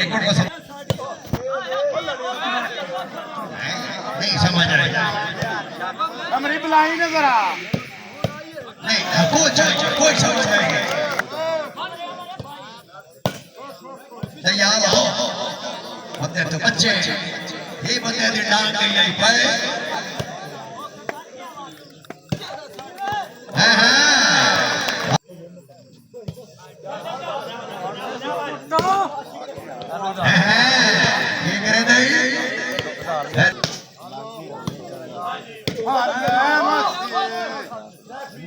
Record को नहीं समझ रहे हमारी बुलाई ना जरा नहीं कोई समझ नहीं तैयार हो बंदे तो बच्चे ये बंदे दी डांग गई है पे ये करे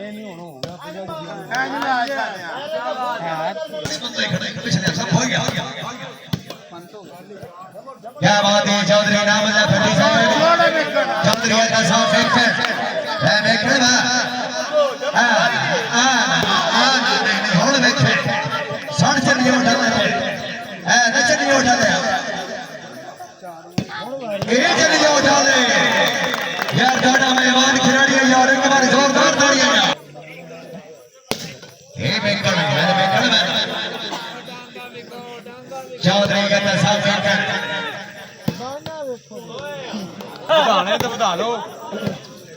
नहीं क्या बात है चौधरी नाम है फटी साहब चौधरी का साफ है देखो ना नहीं होड़ देखे सड़ चलिए उठा ले न चलिए उठा ले ये चलिए उठा ले यार डाटा मेहमान खिलाड़ी है यार एक बार जोरदार तालियां ये बेकड़ में चौधरी का साफ है बढ़ाने तो बढ़ा लो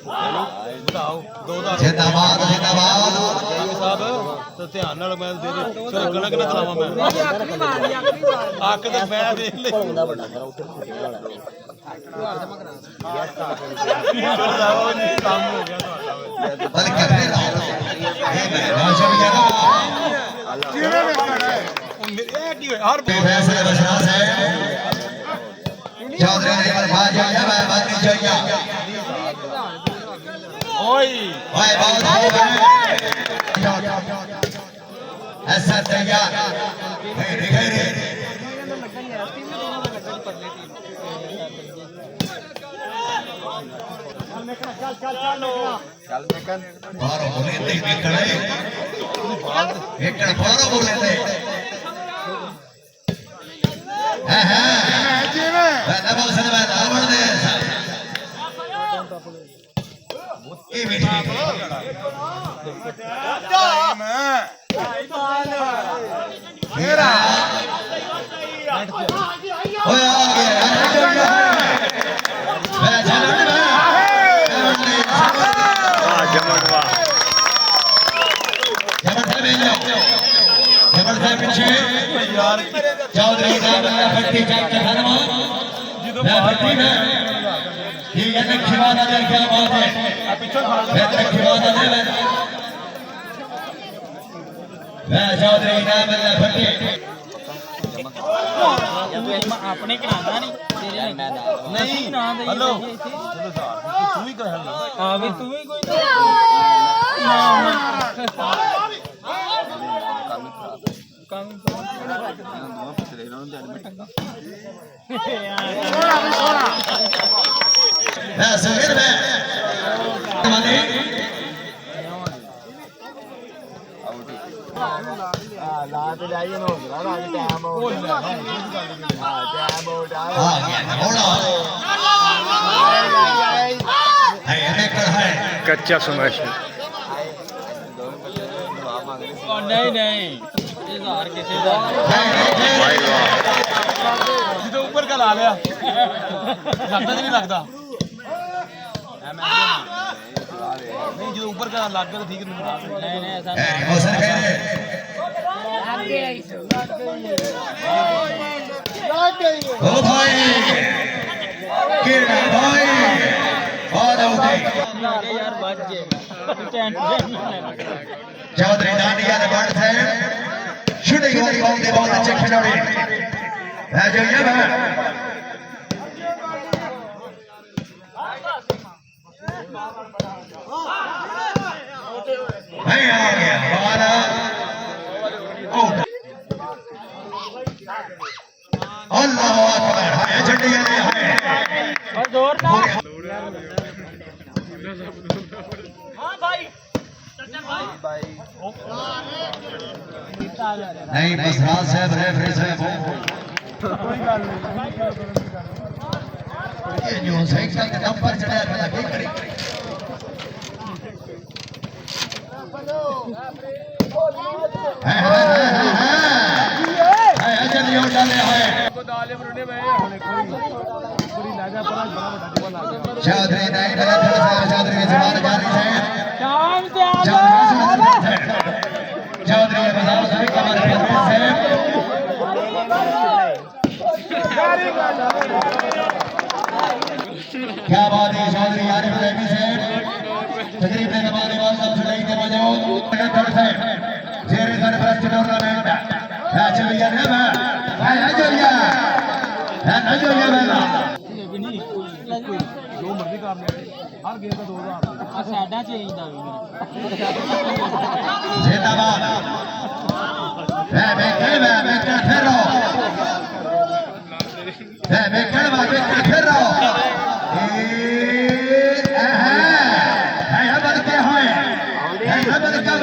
बढ़ाओ दो दा जिंदाबाद जिंदाबाद साहब तो ध्यान नाल मैं दे दे चलो गलत ना चलावा मैं आके तो मैं देख ले बड़ा बड़ा उठ काम हो गया बल कर रहे राजा भी जाना जीरे में खड़ा है ये की हर फैसले बशरास है चौधरी ने बर्बाद जाया बात चाहिए ओए ओए बहुत हो गए ऐसा तैयार घेरे घेरे चल निकल बारो बोले थे निकले एकड़ बारो बोले थे जीरे नबल सनवा आवड़ दे ये बेटी मेरा ओए आ गया मैं चलने में जमड़वा जबर से पीछे यार चौधरी नाम फट्टी चाक का धनवा मैं फट्टी में ठीक है खिवाना दे क्या बात है मैं खिवाना दे मैं चौधरी नाम फट्टी अपने कराना नहीं तेरे नहीं ना दे हेलो तू ही कर हेलो हां भी तू ही कोई काम मैं समीर में माने ला तो जाइए नो राज टाइम हो टाइम हो आ गया घोड़ा है हमें कर है कच्चा समझ नहीं नहीं इजहार किसी का भाई वाह जिधर ऊपर का ला लिया लगता नहीं लगता नहीं जो ऊपर का लग गया तो ठीक नहीं नहीं ऐसा मौसम कह रहे ओ भाई किरण भाई बहुत उठे यार बच जाएगा टेंशन चौधरी दानिया ने बात है शूटिंग वाली बॉल दे बहुत अच्छे खिलाड़ी है जो ये है नहीं आ गया हमारा आउट अल्लाह अकबर है झंडिया ने है और जोर ना हां भाई नहीं बस राज साहब रेफरी साहब ये जो साइकिल के दम पर चढ़ा था क्या करें है जल्दी उठा वाले हैं चौधरी नहीं मेरा चौधरी की जबान जारी है चौधरी के बजाव से कमर से क्या बात है चौधरी आरिफ रहीमी से तकरीबन हमारे पास अब जुलाई के मौजूद थर्ड से जेरे सरफराज टूर्नामेंट मैच लिया है भाई नजरिया वाला जो मर्जी काम हर गेम का 2000 ਆ ਸਾਡਾ ਚਾਹੀਦਾ ਵੀ जिंदाबाद मैं फिर रहा हूं मैं फिर रहा हूं है बद के हैं है बद का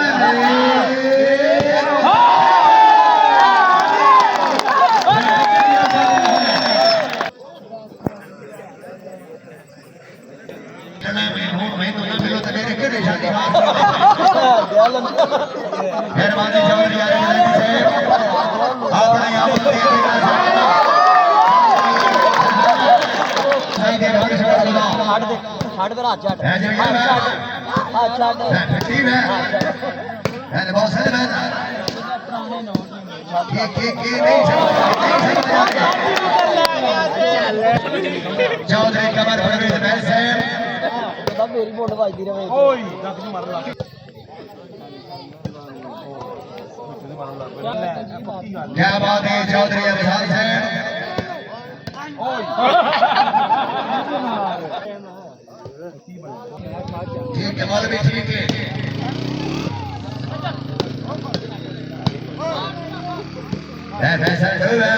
मेहरबानी चौधरी से अपने आप ਛੱਡ ਫਿਰ ਹੱਥ ਛੱਡ चौधरी कमर परवेज से ਮੇਰੀ ਬੋਲ ਵੱਜਦੀ ਰਹੇ ਓਏ ਜੱਗ ਨੂੰ ਮਾਰ ਲਾ क्या बात है चौधरी अभिषेक से ठीक है मौलवी ठीक है फैसल है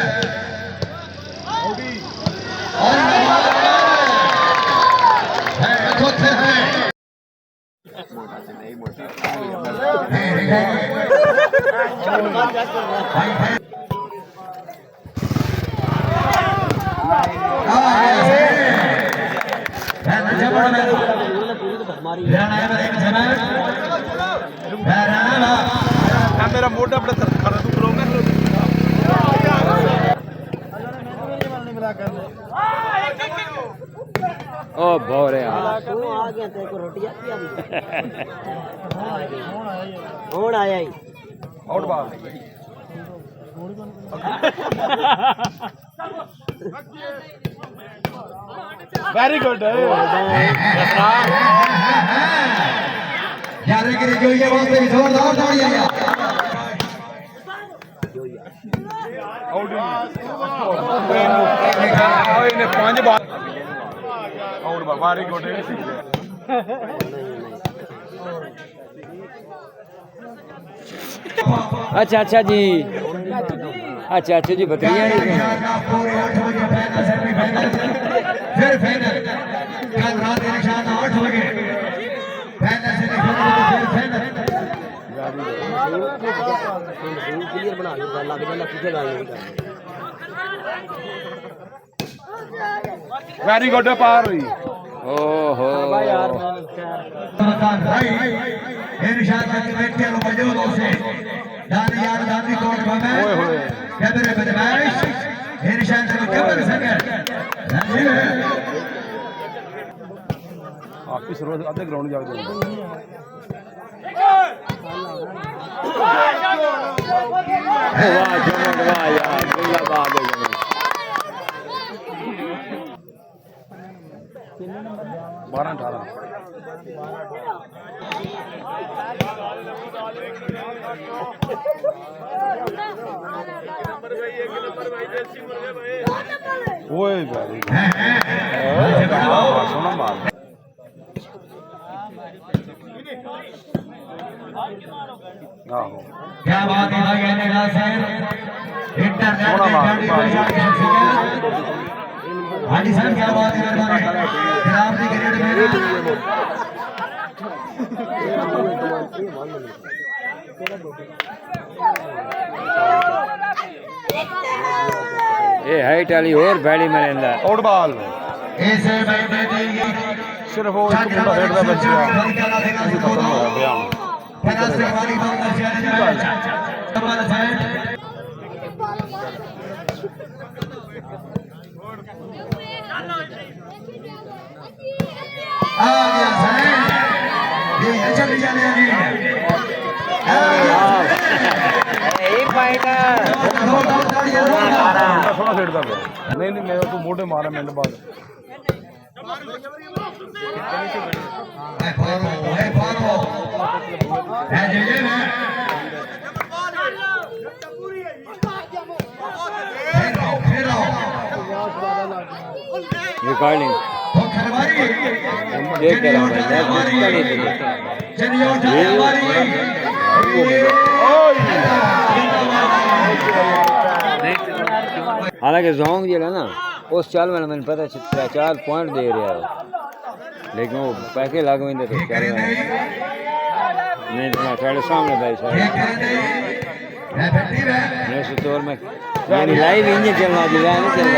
मेरा मोटा बड़ा कर तू खलोगा ओ बोरे आ गया तेरे को रोटी आती है कौन आया ही आउट बाल वेरी गुड यार कि जो ये वास्ते भी जोरदार तालियां आउट इन्हें 5 बाल आउट बाल वेरी गुड अच्छा अच्छा जी बतरिया पूरे 8 बजे फाइनल सेमीफाइनल फिर फाइनल कल रात निशान 8 बजे फाइनल सेमीफाइनल फिर फाइनल क्लियर बना लो लग जाना किसे गाली वेरी गुड पार हुई ओहो भाई यार भाई इरशाद कमेटी को मौजूद से दानी कोट में ओए होए कदर बदमाश इरशाद को कबर संगे आपकी शुरुआत आधे ग्राउंड जाके वाह जमन वाह यार जिंदाबाद है जमन 12-18 ओए भाई सोना मार आहो क्या बात है भाई अनिल सर इंटरनेट में गाड़ी को हाजी सर क्या बात है खराब नहीं ग्रेड में ये हाइट वाली और बैली में रहंदा आउट बॉल ऐसे भाई बेटी सिर्फ वो एक मुंडा हेड दा बच्चा खत्म हो गया पनासे वाली बात है कमल साइड आ गया सैन ये चल जाने वाली है थोड़ा खेड़ता पे नहीं नहीं मेरा तू मोटे मारा मिनट बाद रिकॉर्डिंग देख कर हालांकि जोंग जो है ना उस चाल में मैंने पता 4 पॉइंट दे रहा है लेकिन वो पैके लग गए तो चल रहा नहीं थोड़े सामने भाई साहब मेरे तौर में यानी लाइव इंजन चल रहा है नहीं चल रहा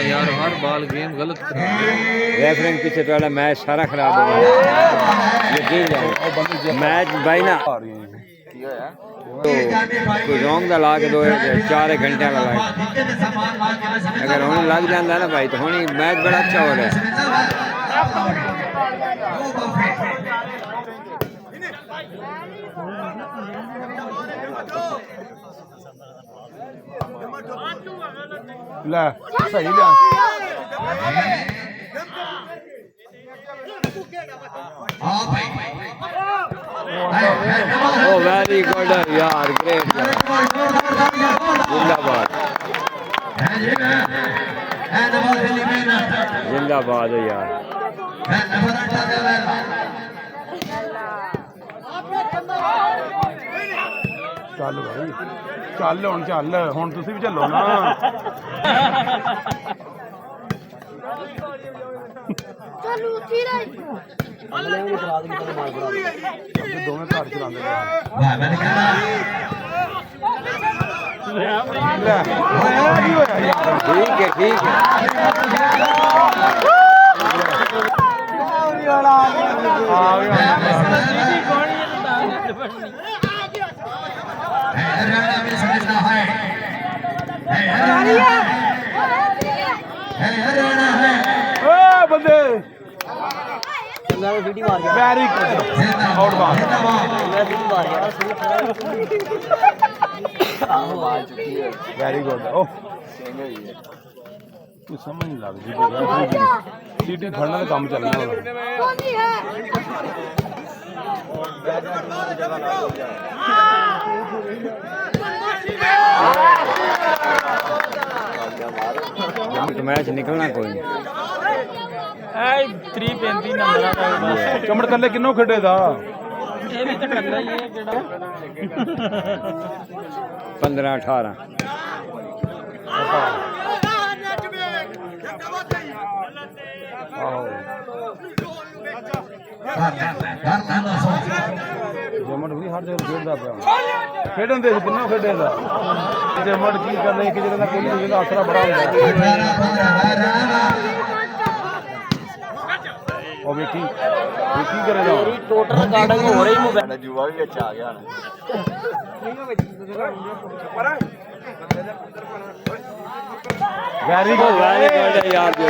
यार हर बॉल गेम गलत रेफरिंग पीछे थोड़ा मैच सारा खराब हो गया यकीन जाओ मैच भाई ना तो रोंग का ला के 4 घंटे का लाए अगर होने लग जाता है ना भाई तो होनी मैच बड़ा अच्छा हो रहा है ले सही ले ओ वेरी गुड यार ग्रेट जिंदाबाद जिंदाबाद यार चल भाई चल हुण तुसीं भी चलो ना दोवें घर चलांदे ठीक है बंदे very good out ball very good ओ तू समझ नहीं लग सीटी खड़ना तो काम चलना तो मैच निकलना कोई नहीं 3-35 नंबर चमड़ कल्ले किन्नो खेडे दा ये भी तो कल्ला ही है जेड़ा 15-18 जमड़ भी हर जगह खेडदा पिया खेडन दे किन्नो खेडे दा जमड़ की करने कि जेड़ा कोई नहीं आसरा बड़ा होंदा ओ बेटी करेगा टोटल रिकॉर्डिंग हो रही मोबाइल जुआ भी अच्छा आ गया वेरी गुड यार जो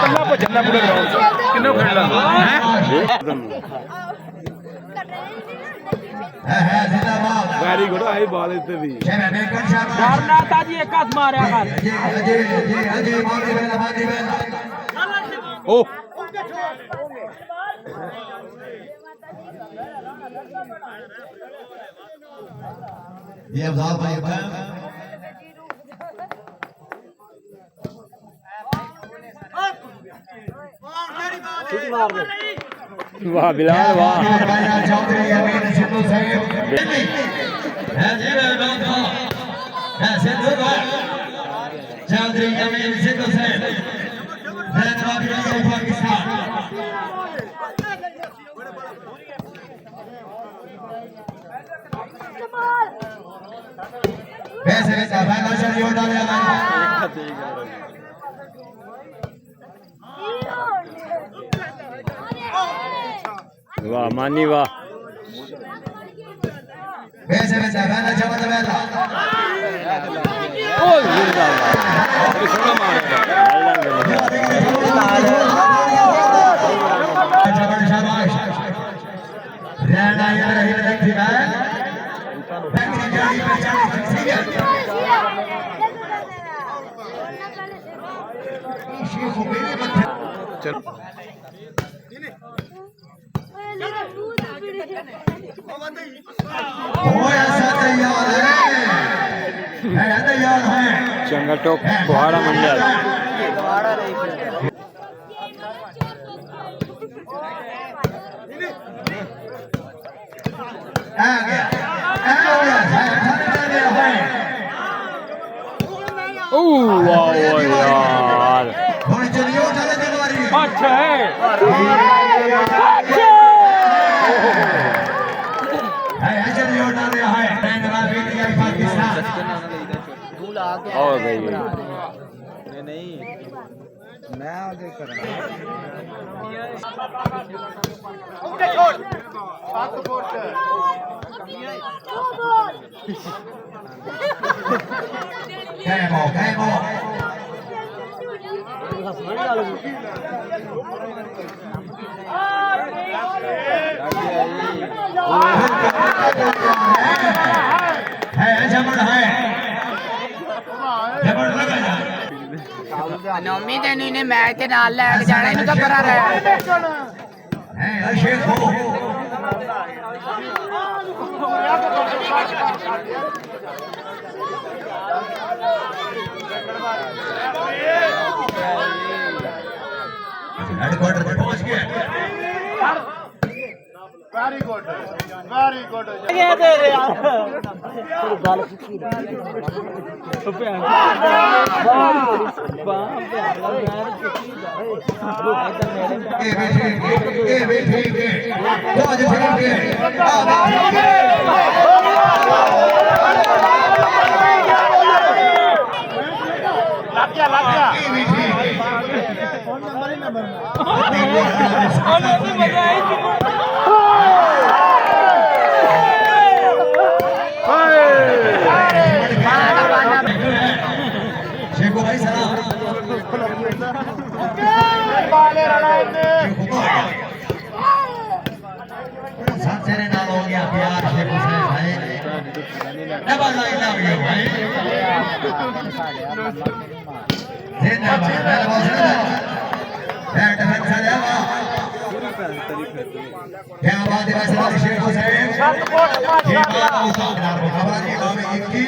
कल्ला भजना पूरे ग्राउंड किन्नो खेडला वेरी गुड आई बॉल इतने दी डरना था जी एक हाथ मारया कर ओ ये अफजाल भाई वाह बिलाल वाह चौधरी अमीन सिद्धू साहब चौधरी अमीन सिद्धू साहब पाकिस्तान पैसे का फाइनल शरीफ डाले वाह मानी वाह वैसे वैसे गाना जवाब देला जबरदस्त शाबाश रहना ये रही देखी है बैटरी गाड़ी पे चढ़ ठीक है शेख मेरे मत चलो वो ऐसा तैयार है तैयार है चंगा टोक कुहाड़ा मंडल आ गया वाह यार थोड़ी चलिए चले दिलवारी अच्छा है चलिए उठा दिया है बैंगला बेटी है पाकिस्तान और गई नहीं मैं आगे कर रहा कैमो है जबड़ है जबड़ लगा जा नौमी दिन इन्हें मैच के नाल लैके जाना इन्हें कब करा रहा है शेख हो हेडक्वार्टर पे पहुंच गया वेरी गुड वेरी गुड ये दे रे यार गल ये भी ठीक है बहुत ठीक है लग गया ये भी ठीक है शेखो भाई सलाम साथ तेरे नाल हो गया प्यार शेखो साहब भाई डबल लाइन लव यू भाई जिंदाबाद पहलवान बैट में चलेगा क्या बात है सलाम शेखो साहब ये बात उतार मुकाबला जी गांव में एक की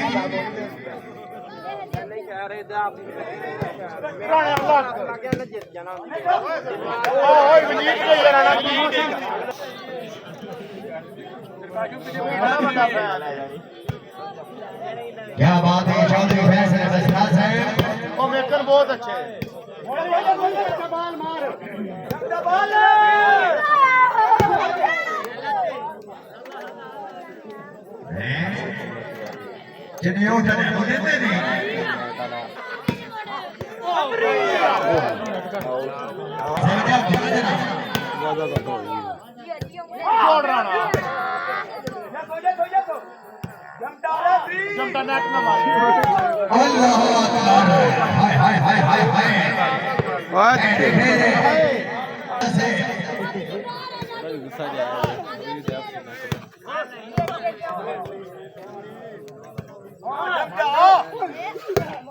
क्या बात है चौधरी फैसल बसराज साहब वो मेकर बहुत अच्छे जिन्हें उठने को देते नहीं जमटा नेट में मार अल्लाह अकबर हाय हाय हाय हाय हाय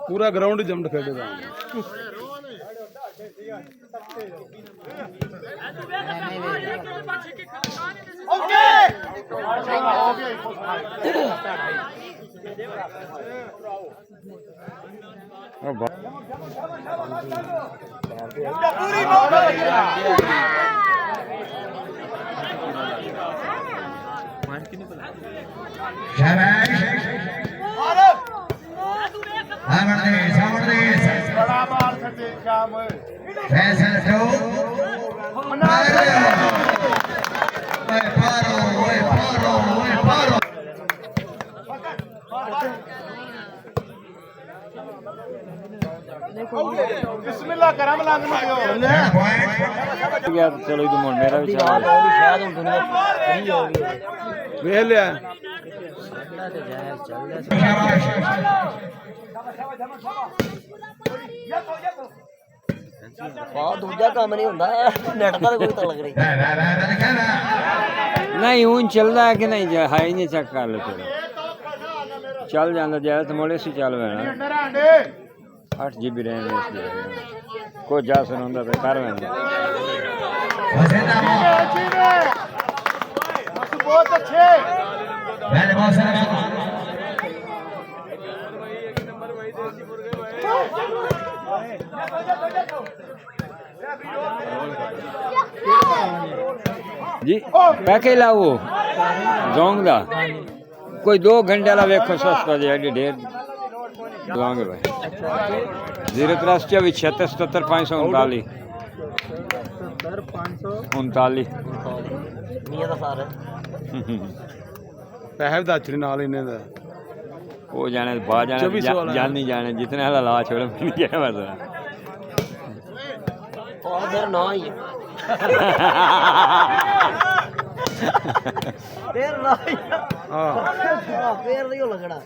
पूरा ग्राउंड जम्ड खेलेगा फैसल तो पारो बिस्मिल्लाह करम लंग में दियो गया तो चलो इधर मोड़ मेरा भी चला शायद हम दुनिया फ्री हो गई वेख लिया दूजा काम नहीं होता नेट का कोई तो लग रही नहीं ऊन चलता है कि नहीं है ही नहीं चेक कर लो चलो चल जाना जाए तो मोड़े से चल वेना 8 GB रैम है इसलिए कोई जा सुनता तो कर वेना बहुत अच्छे मैंने बहुत सारा जी पैके लाओ जोंग दा कोई 2 घंटे ला वेखो सस्ता जी एडी ढेर दोंगे भाई 03 76 77 539 मियां दा सारा पैसे दा छड़ी नाल इन्ने दा वो जाने बाहर जाने जान नहीं जाने जितने वाला ला छोड़ मिल गया बस और इधर ना ही फिर ना ही हां फिर नहीं लगना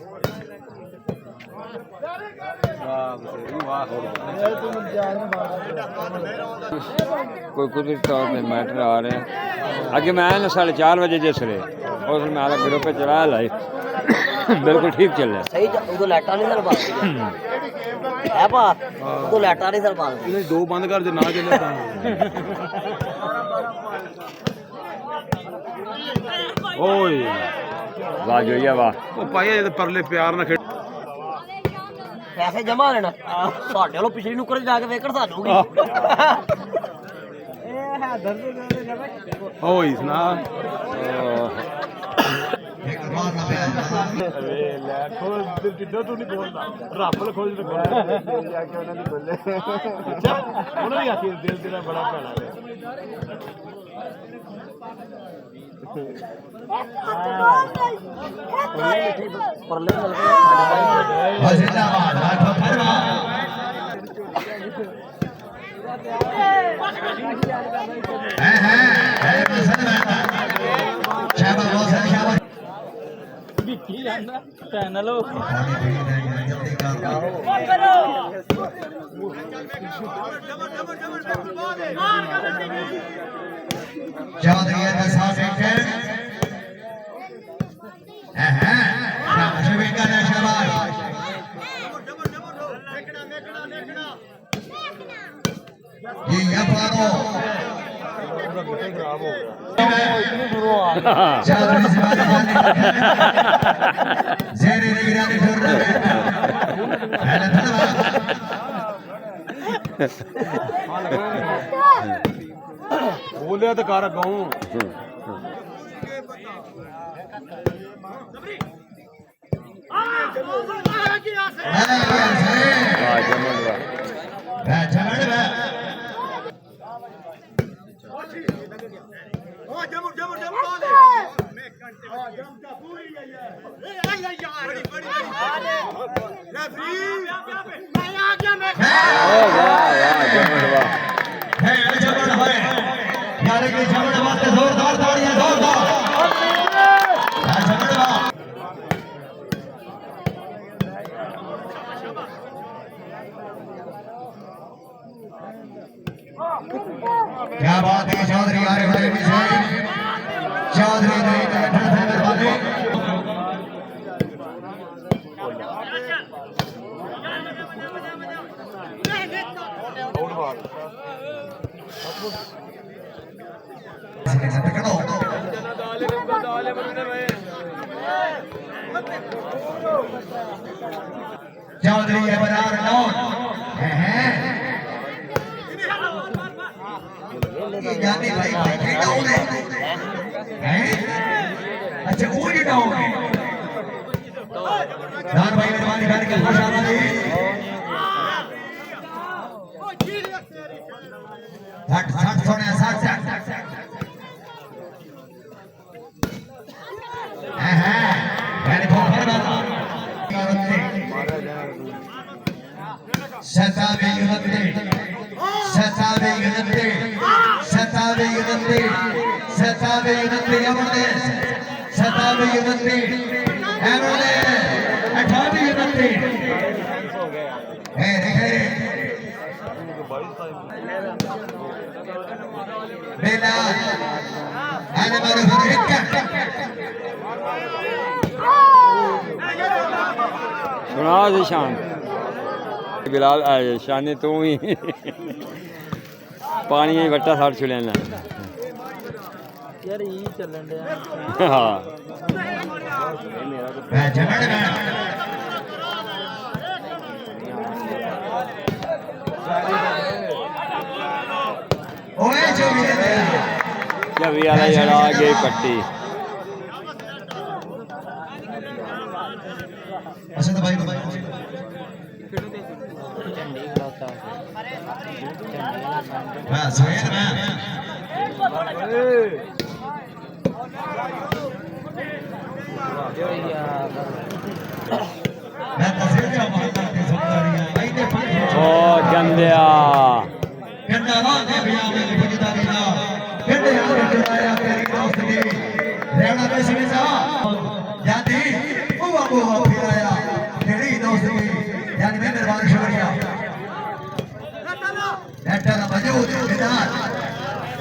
कोई कुदरती तौर पे मैटर आ रहे हैं आगे मैं आया ना 4:30 बजे जैसे और मैं अलग ग्रुप पे चला लाइव बिल्कुल ठीक चल रहा है सही उधर लाइटा नहीं सर बात है पा उधर लाइटा नहीं सर बात नहीं 2 बंद कर दे ना चले तां ओए वाह जो ये वाह ओ पाया ये परले प्यार ना खेड पैसे जमा लेना साडे लो पिछली नुकर जाके वेकड़ सानू की ओए सुना बोलिया तो कर गाऊं क्या बात है चौधरी आरिफ भाई चौधरी चौधरी बरार जाने भाई भाई डाउन है अच्छा वो ही डाउन है दान भाई मेहरबानी करके खुशामदी हट हट सोने साथ मैंने बहुत Setavi Yunante, Setavi Yunante, Setavi Yunante, Setavi Yunante, Amardes, Setavi Yunante, Amardes, Athavi Yunante. Hey, hey, Bela, Animal Hurricane. सुना दे शान बिलाल शाने तू ही पानी में वट्टा साड़ छुड़े ना यार ये चलन दे हाँ जब यार यार आगे पट्टी असद भाई को हां सोहेल मैं तस्वीर का मानता है सुंदरिया भाई ने ओ गंदिया गंदा ना दे भैया मैं बुझदारी ना गंदे यार चलाया तेरी दोस्त ने रेड़ा पे से जा यादी बुआ बुआ फिराया तेरी दोस्त ने यानी मैं मेहरबान शुक्रिया ऐसा ना मौजूद बिलाल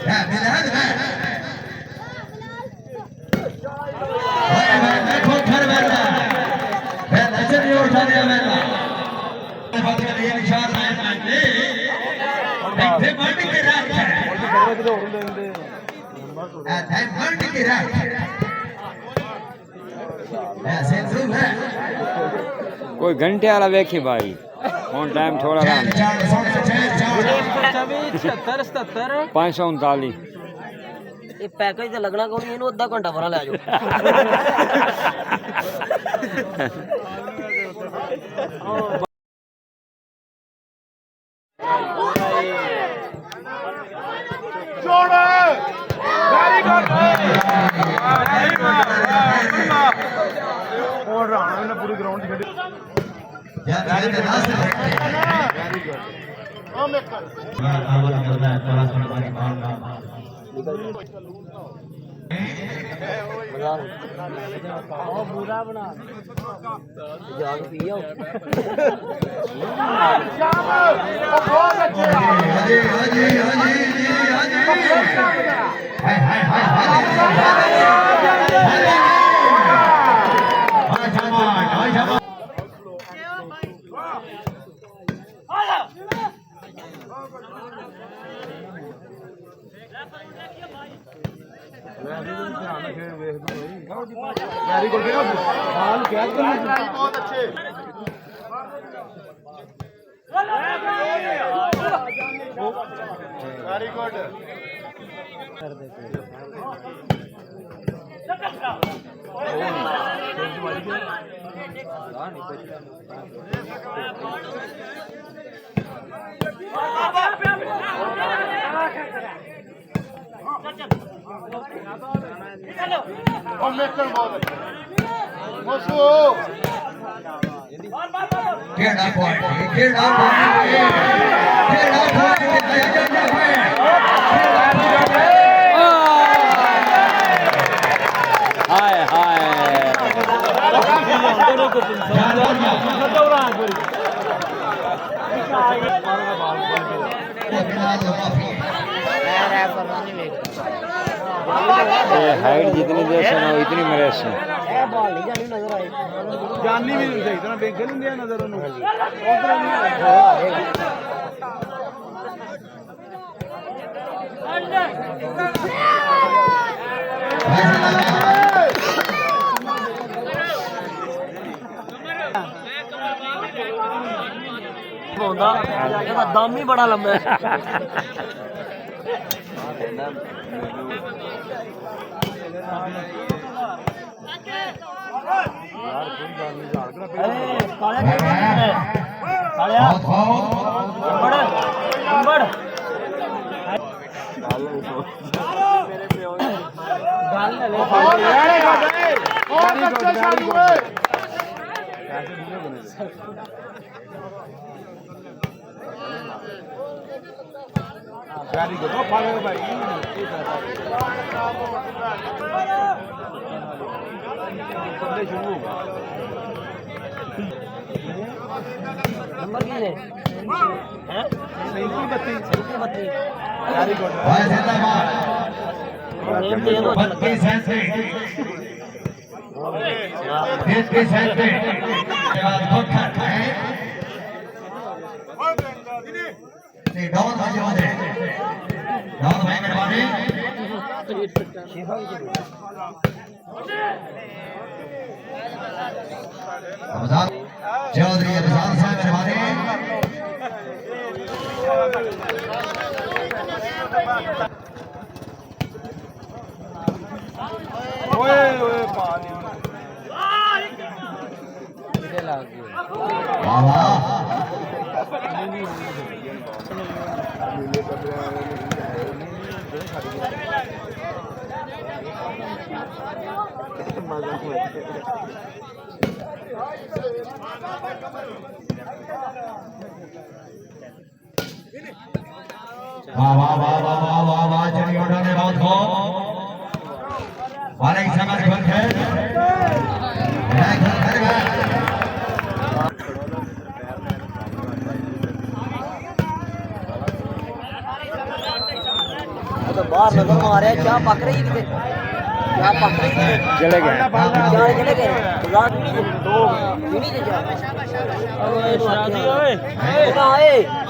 है बिलाल है मैं खुद घर बैठा मैं नजर नहीं उठा दिया मैंने बात कर ये निशान है मैंने इतने मर्द के रात है ऐसे मर्द के रात ऐसे ज़रूर है कोई घंटे वाला वेखी भाई ऑन टाइम थोड़ा राम 539 ਇਹ ਪੈਕੇਜ ਤੇ ਲੱਗਣਾ ਕੋਈ ਇਹਨੂੰ ਅੱਧਾ ਘੰਟਾ ਭਰਾ ਲੈ ਜਾਓ और राणा ने पूरी ग्राउंड छड़ी यार ये नास है वेरी गुड ओ मेकर यार आवाज करता है थोड़ा सा पानी मारना ਬੂਰਾ ਬਣਾ ਜਾ ਕੇ ਪੀਓ हाजी हाजी हाजी हाजी हाय हाय हाय हाय वेरी गुड हाल क्या बहुत अच्छे वेरी गुड केड़ा पॉइंट हाय हाय हाइट जितनी देर से ना इतनी मेरे से ਬਾਲ ਨਹੀਂ ਜਾਣੀ ਨਜ਼ਰ ਆਏ जानी भी सही तरह बेंगल नहीं दिया नजर उन्होंने ਹੁੰਦਾ ਇਹਦਾ ਦਮ ਹੀ ਬੜਾ ਲੰਮਾ ਹੈ ਕਾਲਿਆ ਨੰਬੜ ਗੱਲ ਲੈ बहुत अच्छा शादी हुए ਵੈਰੀ ਗੁੱਡ ਉਹ ਫਾਲੇ ਭਾਈ ਬੰਦੇ ਸ਼ੁਰੂ ਹੋ ਗਏ ਨੰਬਰ ਕੀ ਨੇ ਹੈ 37 32 ਵੈਰੀ ਗੁੱਡ भाई जिंदाबाद ਨੇਮ ਤੇ ਇਹਨੂੰ ਅੱਛਾ 32 सेंटे 33 सेंटे के बाद खोखर है नहीं डाउन भाई वाले डाउन भाई मेहरबानी रमजान चौधरी रमजान साहब मेहरबानी ਓਏ ਓਏ ਪਾਣੀ वाह वाह वाह वाह वाह वाह वाह वाह वाह चलिए उन्होंने बहुत को वाले समय बंद है तो बाहर नजर मारे क्या पक रही किते क्या पक रही किते चले गए चार चले गए रात दो नहीं जे जा ओए शादी ओए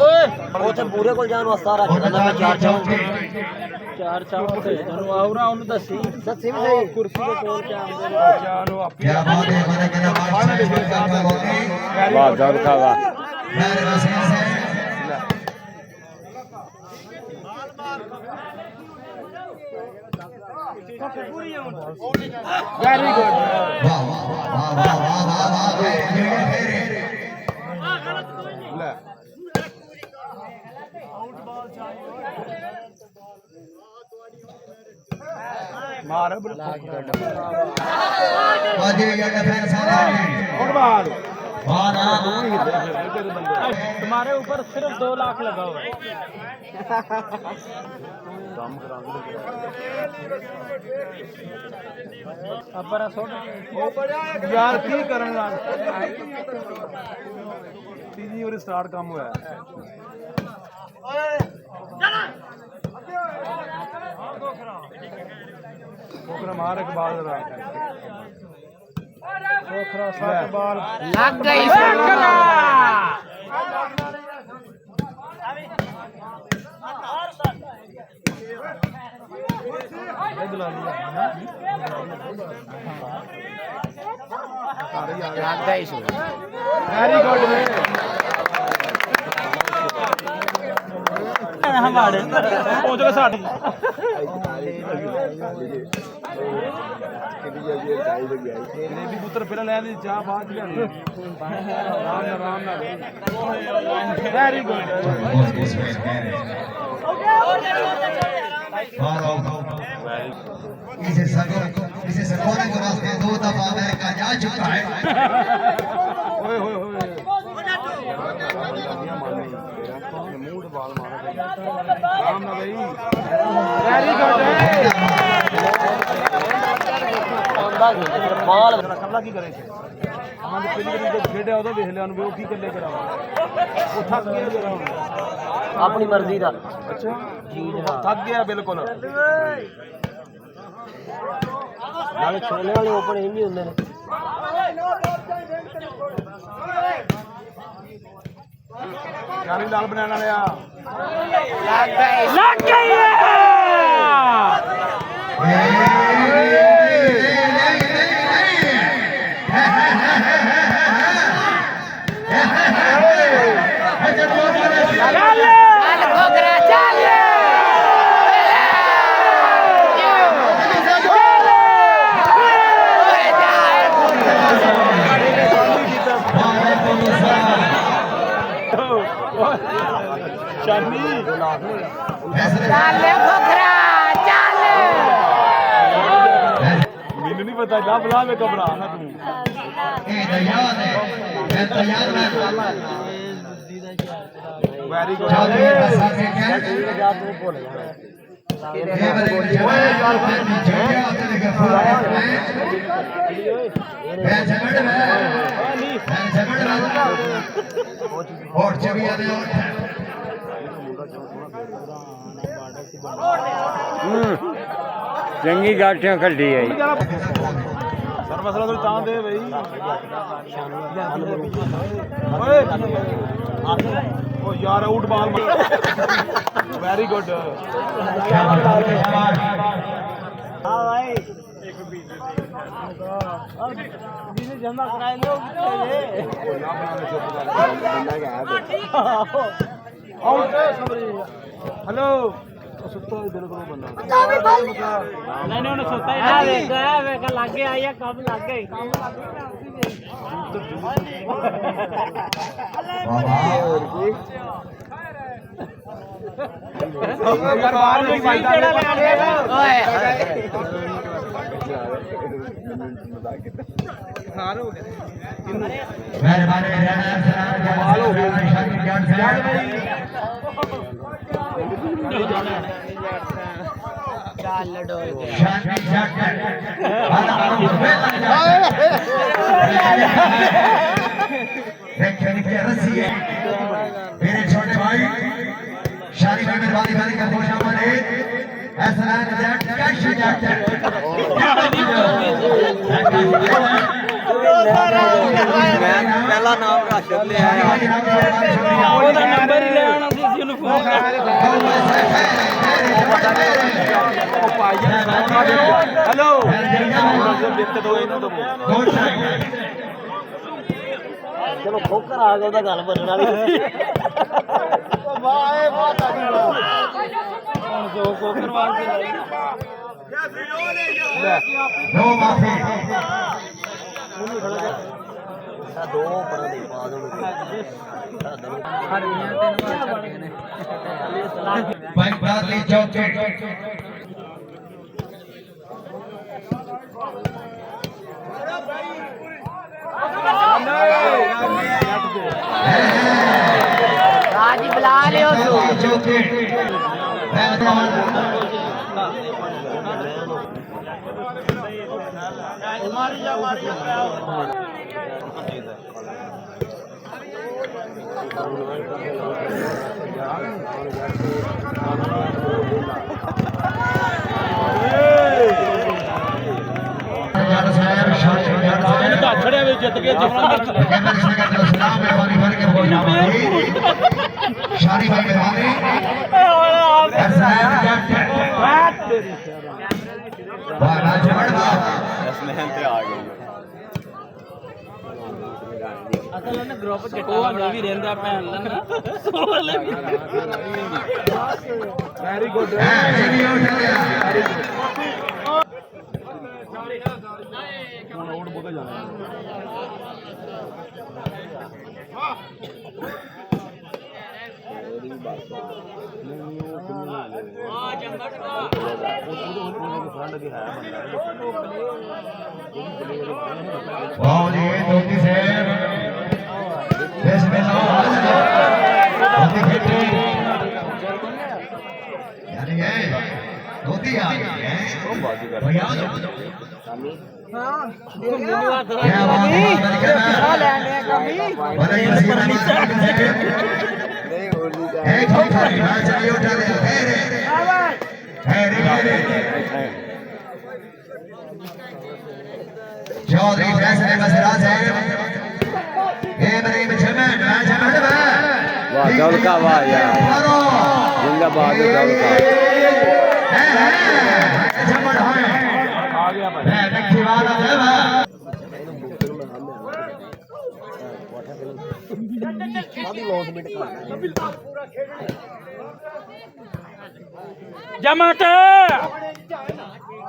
ओए ਉਹ ਤੇ ਪੂਰੇ ਕੋਲ ਜਾਣ ਵਾਸਤਾ ਰੱਖ ਦਿੰਦਾ ਮੈਂ ਚਾਰ ਚਾਹ ਤੇ ਤੈਨੂੰ ਆਉਣਾ ਉਹਨੂੰ ਦੱਸੀ ਵੀ ਸਹੀ ਕੁਰਸੀ ਦੇ ਕੋਲ ਤੇ ਆਉਂਦੇ ਚਾਰੋ ਆਪੀ क्या बात है मैंने कहना बादशाह का होगी वाह दौड़ का वाह मेरे वसीले से ਵੈਰੀ ਗੁੱਡ वाह वाह वाह वाह वाह वाह वाह ਲੈ ਮਾਰ बाजी ये डिफेंस सारा ਫੁੱਟਬਾਲ वाह ना तुम्हारे ऊपर सिर्फ 2 लाख लगा हुआ है यार की ਕਰਨ ਲੱਗ ਤੀਜੀ ਵਾਰੀ ਸਟਾਰਟ ਕੰਮ ਹੋਇਆ ਕੋਕਰਾ ਮਾਰ ਇੱਕ ਬਾਲ ਜਰਾ ਕੋਕਰਾ ਸੱਤ ਬਾਲ ਲੱਗ ਗਈ ਸੋਕਰਾ ਲੱਗ ਗਈ ਸੋ ਵੈਰੀ ਗੁੱਡ ਨੇ ਹਮਾਰੇ ਉਹ ਜੋ ਸਾਡੇ ਨੇ ਵੀ ਪੁੱਤਰ ਪਹਿਲਾਂ ਲੈ ਲਈ ਚਾਹ ਬਾਅਦ ਚ ਲਿਆਣੀ ਆਰਾਮ ਨਾਲ ਵੈਰੀ ਗੁੱਡ इसे सकोरे को रास्ते 2 दफा अमेरिका जा चुका है ਓਏ ਹੋਏ ਹੋਏ ਮੂਡ ਬਾਲ ਮਾਰ ਆਰਾਮ ਨਾਲ ਬਈ ਵੈਰੀ ਗੁੱਡ ਆਉਂਦਾ ਬਾਲ ਕਮਲਾ ਕੀ ਕਰੇ ਸੀ ਅਮਨ ਦੇ ਪਹਿਲੀ ਵਾਰੀ ਜਦ ਖੇਡਿਆ ਉਦੋਂ ਵੇਖ ਲਿਆ ਉਹਨੂੰ ਵੀ ਉਹ ਕੀ ਕੱਲੇ ਕਰਾਵਾ ਉਹ ਥੱਕ ਗਿਆ ਜਰਾ ਹੁਣ ਆਪਣੀ ਮਰਜ਼ੀ ਦਾ ਅੱਛਾ ਜੀ ਥੱਕ ਗਿਆ ਬਿਲਕੁਲ ਨਾਲੇ ਛੋਲੇ ਵਾਲੇ ਓਪਨ ਇੰਜ ਹੀ ਹੁੰਦੇ ਨੇ ਯਾਰੀ ਲਾਲ ਬਣਾਉਣ ਵਾਲਿਆ ਲੱਗ ਗਈ ਚੱਲ ਕੋਕਰਾ ਚੱਲ ਸ਼ਾਨੀ ਚੱਲ ਕੋਕਰਾ ਚੱਲ ਮੈਨੂੰ ਨਹੀਂ ਪਤਾ ਜਾ ਬੁਲਾ ਮੈਂ ਘਬਰਾ ਨਾ ਤੂੰ तैयार है मैं तैयार मैं ਵੈਰੀ ਗੁੱਡ चौधरी प्रसाद सिंह है ਜਾ ਤੂੰ ਭੁੱਲ ਜਾਣਾ ये बड़े जवान झंडे आते लेके फुलाया मैं झगड़ में और चबिया दे ਚੰਗੀ ਗਾਠਿਆਂ ਕੱਢੀ ਆਈ ਸਰ ਮਸਲਾ ਤੋਂ ਤਾਂ ਦੇ ਬਈ ਓਏ ਓ ਯਾਰ ਆਊਟ ਬਾਲ ਵੈਰੀ ਗੁੱਡ ਹਾਂ ਭਾਈ ਜਿਹਨੇ ਜਮਾ ਕਰਾਈ ਲੋ ਆਊਟ ਹੈਲੋ ਸੁੱਤਾ ਦਿਲ ਕੋਲ ਬੰਦਾ ਨਹੀਂ ਨਹੀਂ ਉਹਨੇ ਸੁੱਤਾ ਹੀ ਨਹੀਂ ਵੇਖ ਲੱਗ ਗਿਆ ਆ ਕੰਮ ਲੱਗ ਗਿਆ ਯਾਰ ਬਾਹਰ ਨਹੀਂ ਵੱਜਦਾ ਓਏ मेहरबानी रहना सलाम जमाल हो गया शादी ज्ञान से ਚੱਲ ਡੋਲ ਕੇ शादी जट देखे निके रसी है मेरे छोटे भाई शादी में मेहरबानी वाली का खुश आमद ऐसा जट कैश जट ਪਹਿਲਾ ਨਾਮ ਰਾਸ਼ਦ ਲਿਆ ਉਹਦਾ ਨੰਬਰ ਹੀ ਲੈ ਆਣਾ ਸੀ ਉਹਨੂੰ ਫੋਨ ਹੈਲੋ ਦਿੱਕਤ ਹੋਈ ਨਾ ਤੋਂ ਚਲੋ ਖੋਕਰ ਆ ਗਿਆ ਉਹਦਾ ਗੱਲ ਬਣਨ ਵਾਲੀ ਵਾਹ ਬਹੁਤ ਆ ਗਈ ਹੁਣ ਜੋ ਖੋਕਰ ਵਾਲ ਕੇ नो माफी ਦੋ ਪਰਾਂ ਦੇ ਪਾ ਦੋ भाई बरादरी चौके ਰਾਜੀ ਬੁਲਾ ਲਿਓ ਤੂੰ चौके ਛੜਿਆ ਵਿੱਚ ਜਿੱਤ ਕੇ शादी भाई मेहरबानी ਅਸਲ ਉਹਨੇ ਗਰੁੱਪ ਚਟਾ ਵੀ ਰਹਿੰਦਾ ਭੈਣ ਲੰਨਾ ਵੈਰੀ ਗੁੱਡ ਹੁਣ ਆਊਟ ਬੋਲ ਜਾਣਾ वाह जी धोती से धोती फिटी यानी है धोती आ गई है भैया क्या बात है बताइए सीधा एक भाई ना चाहिए उठा दे चौधरी फैसले मसरा से ये मेरे जमन वाह दौलका वाह यार जिंदाबाद दौलका जमन है आ गया भाई है देखी वाला है ਜਮਟ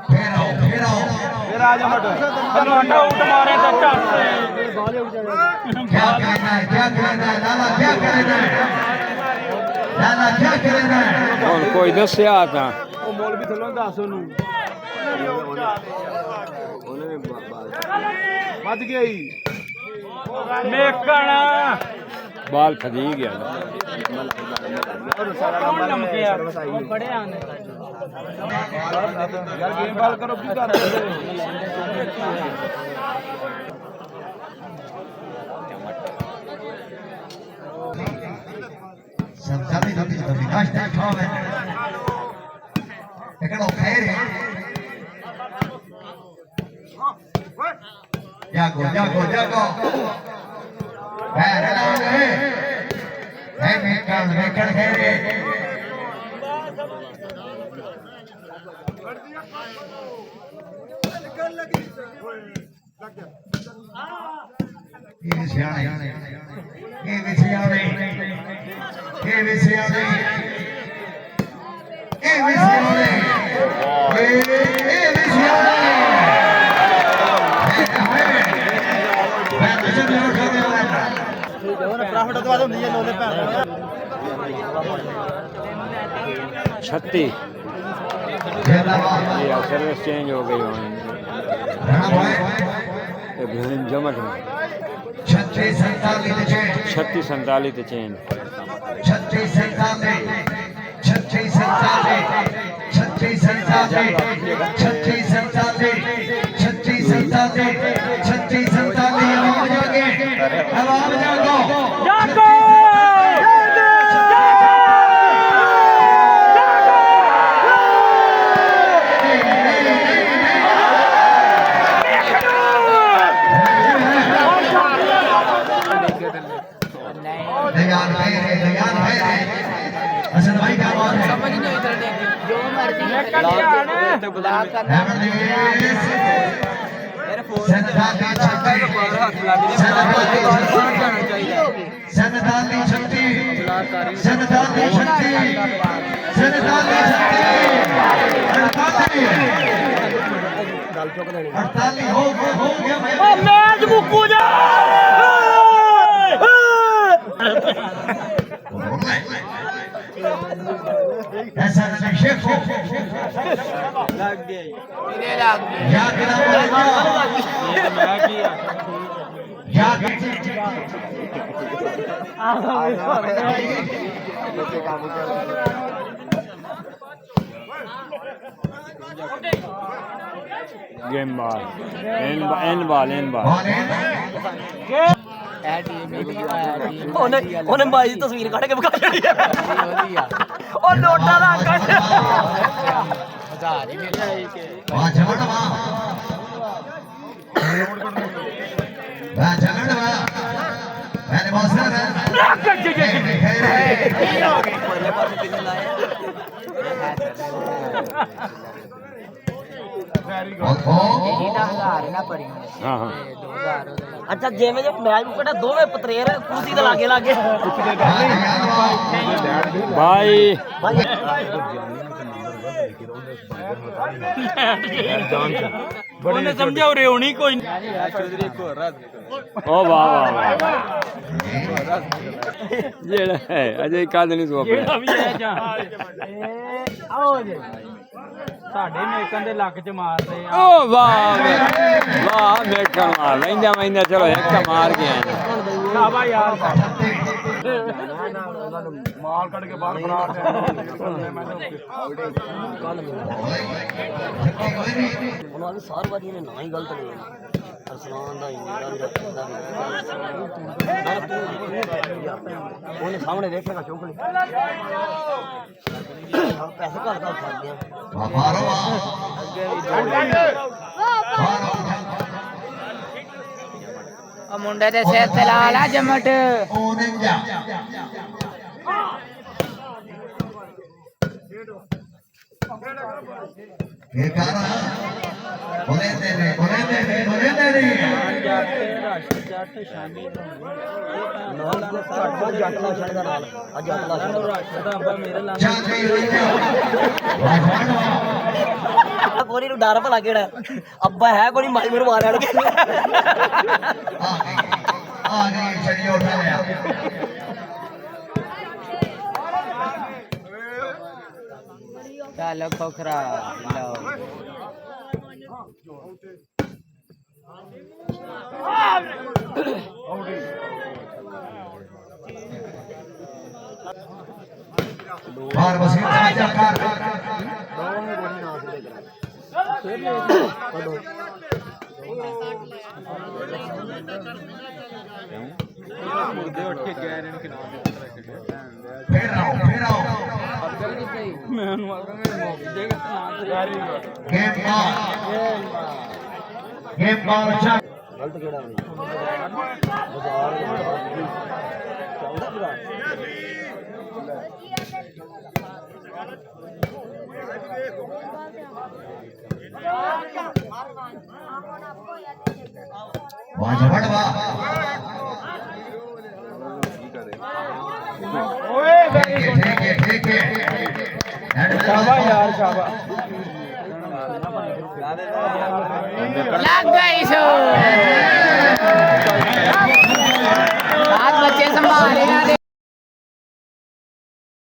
फेरो फेरो ਫਿਰ ਆ ਜਾ ਮਟ ਤੈਨੂੰ ਅੰਡਾ ਆਊਟ ਮਾਰੇ ਤਾਂ ਝੱਟ क्या कहना है लाला क्या कहना है लाला क्या कहना है ਹੁਣ ਕੋਈ ਦੱਸਿਆ ਤਾਂ ਉਹ ਮੁੱਲ ਵੀ ਥੱਲੋਂ ਦੱਸ ਉਹਨੂੰ ਵੱਜ ਗਿਆ ਹੀ ਮੇਕਣ बाल फदी गया यार गेम बाल करो की कर संसारी धोती तो विनाश नहीं खावे एकड़ो खैर है जागो है मेकड़ खैर है ये सियाने छत्ती सर्विस चेंज हो गई जमट में 36-47 चेंज 'गेम बॉल एन बॉल ਉਹਨੇ ਬਾਈ ਦੀ ਤਸਵੀਰ ਕੱਢ ਕੇ ਵਿਖਾ ਛੜੀ ਉਹ ਨੋਟਾਂ ਦਾ ਕੱਢ ਹਜ਼ਾਰ ਹੀ ਮਿਲਿਆ वाह झगड़ वाह मैंने बहुत सारा ਹਜ਼ਾਰ ਨਾ ਪਰੀ हाँ हाँ 2000 ਅੱਛਾ ਜਿਵੇਂ ਜੇ ਮੈਚ ਨੂੰ ਕੱਢਾ ਦੋਵੇਂ ਪਤਰੇਰ ਕੁਰਸੀ ਦੇ ਲਾਗੇ ਲਾਗੇ भाई ਉਹਨੇ ਸਮਝਿਆ ਉਰੇ ਹੋਣੀ ਕੋਈ ओ वाह वाह जेड़ा है अजय काद नहीं सो ਜਿਹੜਾ ਵੀ ਹੈ ਜਾਂ ਆਓ ਜੇ ਸਾਡੇ ਮੇਕਾਂ ਦੇ ਲੱਕ ਚ ਮਾਰਦੇ ਆ ओ वाह वाह मेकर मार लेंदा मैंने चलो एक मार के आए ਸ਼ਾਬਾ ਯਾਰ ਮਾਲ ਕੱਢ ਕੇ ਬਾਹਰ ਫੜਾ ਉਹਨਾਂ ਦੀ ਸਾਰ ਵਾਰੀ ਨੇ ਨਾ ਹੀ ਗਲਤ ਲਿਆ ਅਰਸਲਾਨ ਦਾ ਇੰਨਾ ਵੀ ਰੱਖਦਾ ਉਹਨੇ ਸਾਹਮਣੇ ਵੇਖੇਗਾ ਚੁੱਕ ਲਈ ਪੈਸੇ ਘਰ ਘਰ ਖਾਂਦੇ ਆ मारो ਉਹ ਮੁੰਡੇ ਦੇ ਸਿਰ ਤੇ ਲਾ ਲਾ ਜਮਟ ओनेंजा ये कारा बोले दे ਜੱਟ ਸ਼ਾਮੀ ਜੱਟ ਲਾ ਛੱਡ ਦਾ ਨਾਲ ਆ ਜੱਟ ਲਾ ਛੱਡ ਰੱਖਦਾ ਅੱਬਾ ਮੇਰੇ ਲਾ चाची वाह ਕੋਰੀ ਨੂੰ ਡਰ ਭਲਾ ਕਿਹੜਾ ਅੱਬਾ ਹੈ ਕੋਈ ਮਾਈ ਮੈਨੂੰ ਮਾਰ ਆਣਗੇ आ गई चलिए उठा लिया ਚੱਲ ਖੋਖਰਾ ਲਓ बार वसीम तवज्जो कर फिर आओ गेम बॉल अच्छा गलत केड़ा नहीं बाजार चलदा पूरा वाजवड़वा ओए ठीक है शाबाश यार शाबाश लग गई सो सात बच्चे संभाले ना